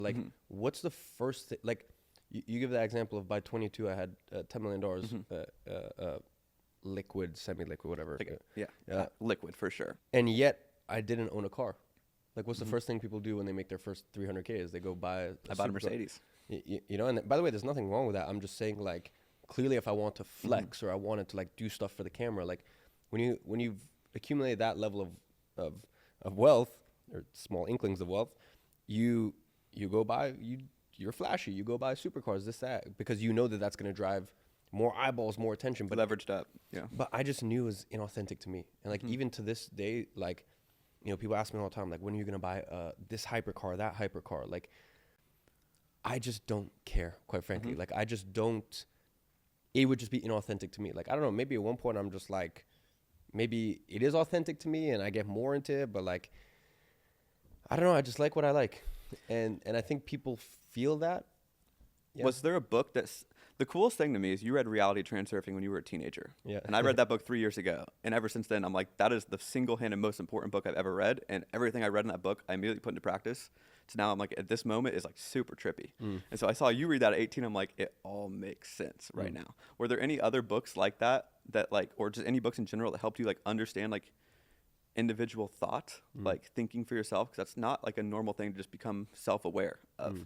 Like, what's the first thing? Like, you give that example of by 22, I had $10 million liquid, semi-liquid, whatever. Liquid for sure. And yet, I didn't own a car. Like, what's the first thing people do when they make their first 300K is they go buy I bought a Mercedes. You know, and by the way, there's nothing wrong with that. I'm just saying, like, clearly if I want to flex or I wanted to, like, do stuff for the camera, like, when you've accumulated that level of wealth or small inklings of wealth, you go buy, you're flashy. You go buy supercars, this, that, because you know that that's going to drive more eyeballs, more attention. But leveraged up, yeah. But I just knew it was inauthentic to me. And, like, even to this day, like, you know, people ask me all the time, like, when are you going to buy this hypercar, that hypercar? Like, I just don't care, quite frankly. Like, I just don't. It would just be inauthentic to me. Like, I don't know. Maybe at one point I'm just like, maybe it is authentic to me and I get more into it. But, like, I don't know. I just like what I like. And I think people feel that. Yeah. Was there a book that's the coolest thing to me is you read Reality Transurfing when you were a teenager. Yeah. And I read that book 3 years ago. And ever since then, I'm like, that is the single-handed most important book I've ever read. And everything I read in that book, I immediately put into practice. So now I'm like, at this moment is like super trippy. And so I saw you read that at 18. I'm like, it all makes sense right now. Were there any other books like that like, or just any books in general that helped you like understand like individual thought, like thinking for yourself? Because that's not like a normal thing to just become self-aware of.